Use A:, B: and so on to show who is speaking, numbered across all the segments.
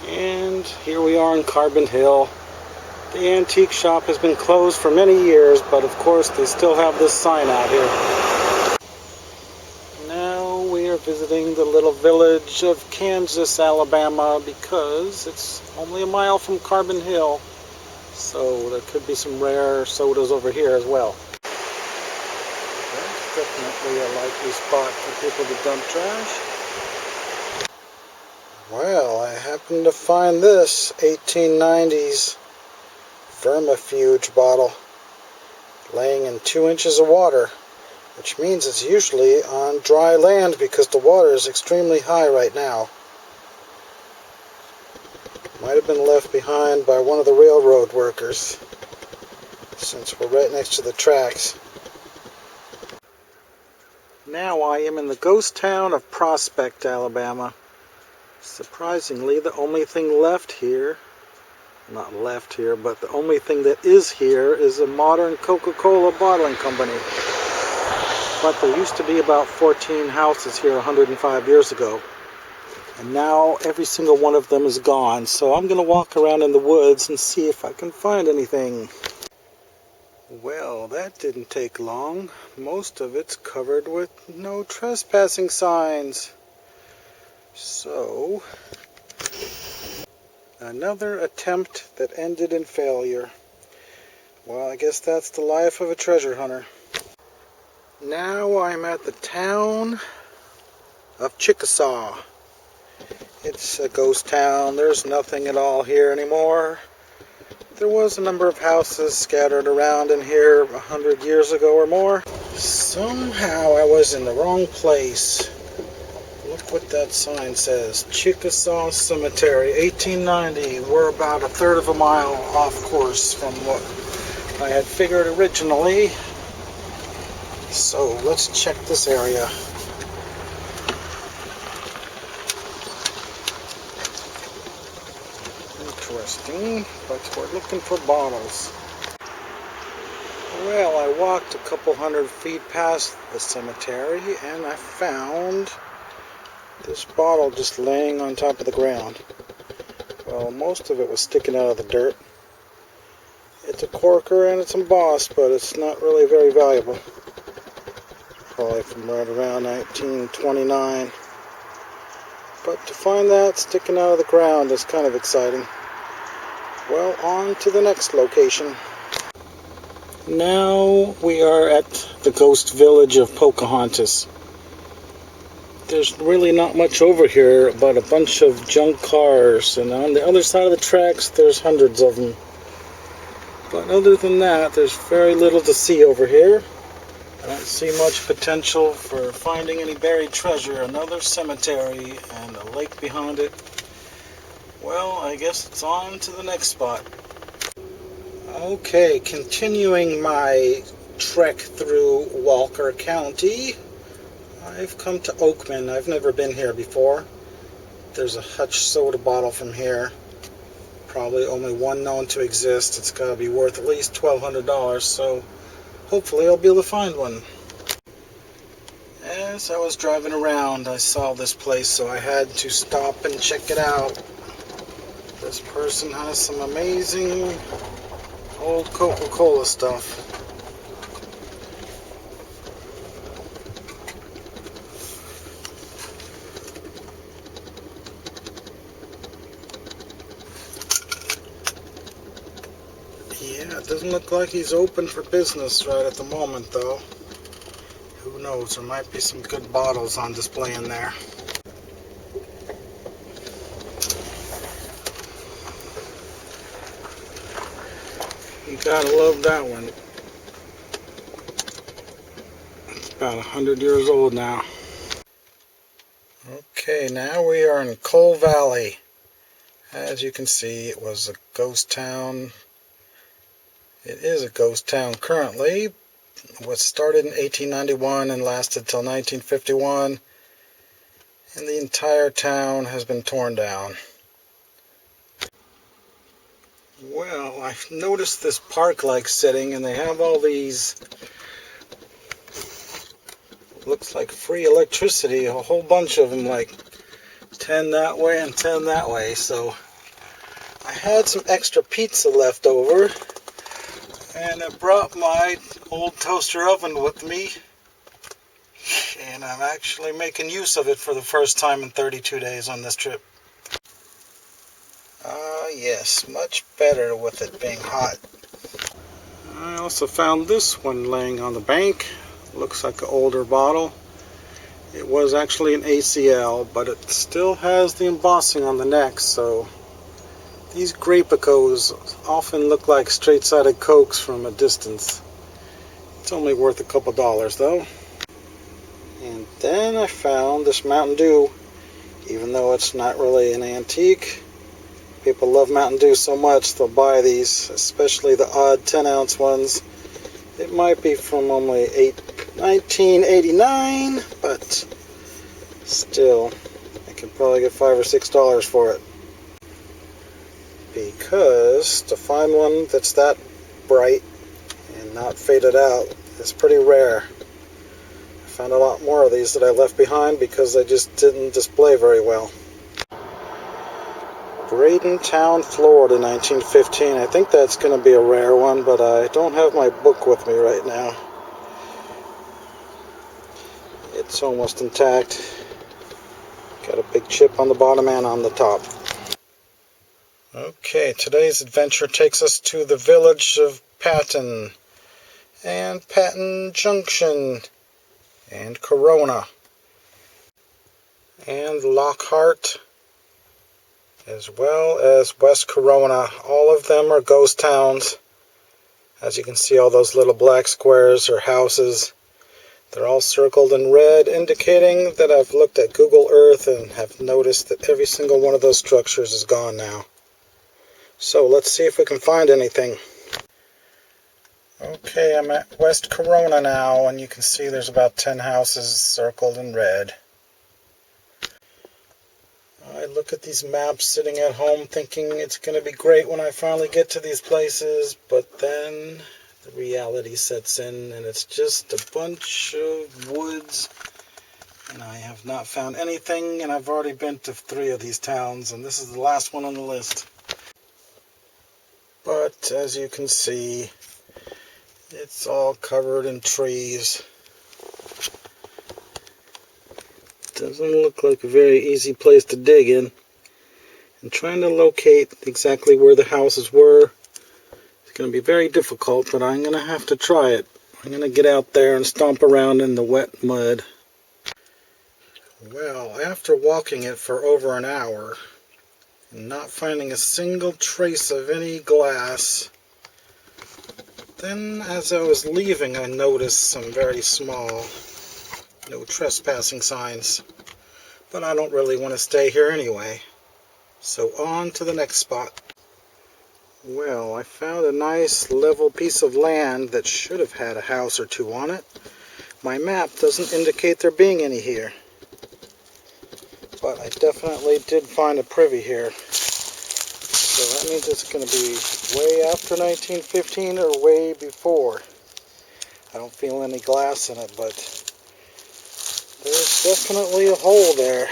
A: And here we are in Carbon Hill. The antique shop has been closed for many years, but of course they still have this sign out here. Now we are visiting the little village of Kansas, Alabama, because it's only a mile from Carbon Hill. So there could be some rare sodas over here as well. That's definitely a likely spot for people to dump trash. Well, I happened to find this 1890s vermifuge bottle laying in 2 inches of water, which means it's usually on dry land because the water is extremely high right now. Might have been left behind by one of the railroad workers, since we're right next to the tracks. Now I am in the ghost town of Prospect, Alabama. Surprisingly, the only thing left here, not left here, but the only thing that is here is a modern Coca-Cola bottling company. But there used to be about 14 houses here 105 years ago. And now every single one of them is gone. So I'm going to walk around in the woods and see if I can find anything. Well, that didn't take long. Most of it's covered with no trespassing signs. So, another attempt that ended in failure. Well, I guess that's the life of a treasure hunter. Now I'm at the town of Chickasaw. It's a ghost town. There's nothing at all here anymore. There was a number of houses scattered around in here 100 years ago or more. Somehow I was in the wrong place. Look what that sign says. Chickasaw Cemetery, 1890. We're about a third of a mile off course from what I had figured originally. So let's check this area. Interesting, but we're looking for bottles. Well, I walked a couple hundred feet past the cemetery and I found this bottle just laying on top of the ground. Well, most of it was sticking out of the dirt. It's a corker and it's embossed, but it's not really very valuable. Probably from right around 1929. But to find that sticking out of the ground is kind of exciting. Well, on to the next location. Now we are at the ghost village of Pocahontas. There's really not much over here but a bunch of junk cars, and on the other side of the tracks there's hundreds of them. But other than that, there's very little to see over here. I don't see much potential for finding any buried treasure. Another cemetery and a lake behind it. Well, I guess it's on to the next spot. Okay, continuing my trek through Walker County, I've come to Oakland. I've never been here before. There's a Hutch soda bottle from here. Probably only one known to exist. It's got to be worth at least $1,200, so hopefully I'll be able to find one. As I was driving around, I saw this place, so I had to stop and check it out. This person has some amazing old Coca-Cola stuff. Yeah, it doesn't look like he's open for business right at the moment, though. Who knows, there might be some good bottles on display in there. You gotta love that one. It's about 100 years old now. Okay, now we are in Coal Valley. As you can see, it was a ghost town. It is a ghost town currently. It was started in 1891 and lasted till 1951. And the entire town has been torn down. Well, I've noticed this park-like setting, and they have all these, looks like free electricity, a whole bunch of them, like 10 that way and 10 that way. So had some extra pizza left over, and I brought my old toaster oven with me, and I'm actually making use of it for the first time in 32 days on this trip. Yes, much better with it being hot. I also found this one laying on the bank. Looks like an older bottle. It was actually an ACL, but it still has the embossing on the neck, so these Grapicos often look like straight-sided Cokes from a distance. It's only worth a couple dollars though. And then I found this Mountain Dew, even though it's not really an antique. People love Mountain Dew so much they'll buy these, especially the odd 10-ounce ones. It might be from only 1989, but still, I could probably get $5 or $6 for it. Because to find one that's that bright and not faded out is pretty rare. I found a lot more of these that I left behind because they just didn't display very well. Bradentown, Florida, 1915. I think that's going to be a rare one, but I don't have my book with me right now. It's almost intact. Got a big chip on the bottom and on the top. Okay, today's adventure takes us to the village of Patton, and Patton Junction, and Corona, and Lockhart, as well as West Corona. All of them are ghost towns. As you can see, all those little black squares are houses. They're all circled in red, indicating that I've looked at Google Earth and have noticed that every single one of those structures is gone now. So let's see if we can find anything. Okay, I'm at West Corona now, and you can see there's about 10 houses circled in red. I look at these maps sitting at home thinking it's going to be great when I finally get to these places, but then the reality sets in and it's just a bunch of woods, and I have not found anything, and I've already been to 3 of these towns, and this is the last one on the list. But as you can see, it's all covered in trees. Doesn't look like a very easy place to dig in. And trying to locate exactly where the houses were is going to be very difficult, but I'm going to have to try it. I'm going to get out there and stomp around in the wet mud. Well, after walking it for over an hour and not finding a single trace of any glass, then as I was leaving I noticed some very small no trespassing signs, but I don't really want to stay here anyway, so on to the next spot. Well, I found a nice level piece of land that should have had a house or 2 on it. My map doesn't indicate there being any here, but I definitely did find a privy here, so that means it's going to be way after 1915 or way before. I don't feel any glass in it, but there's definitely a hole there.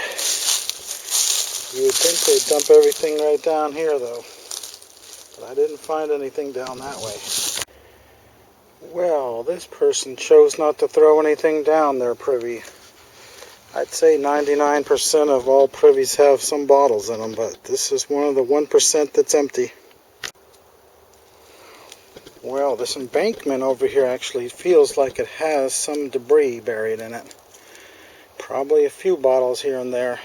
A: You would think they'd dump everything right down here though, but I didn't find anything down that way. Well, this person chose not to throw anything down their privy. I'd say 99% of all privies have some bottles in them, but this is one of the 1% that's empty. Well, this embankment over here actually feels like it has some debris buried in it. Probably a few bottles here and there.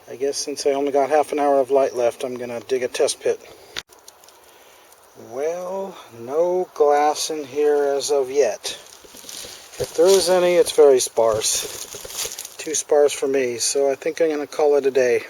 A: I guess since I only got half an hour of light left, I'm going to dig a test pit. Well, no glass in here as of yet. If there is any, it's very sparse. Too sparse for me, so I think I'm going to call it a day.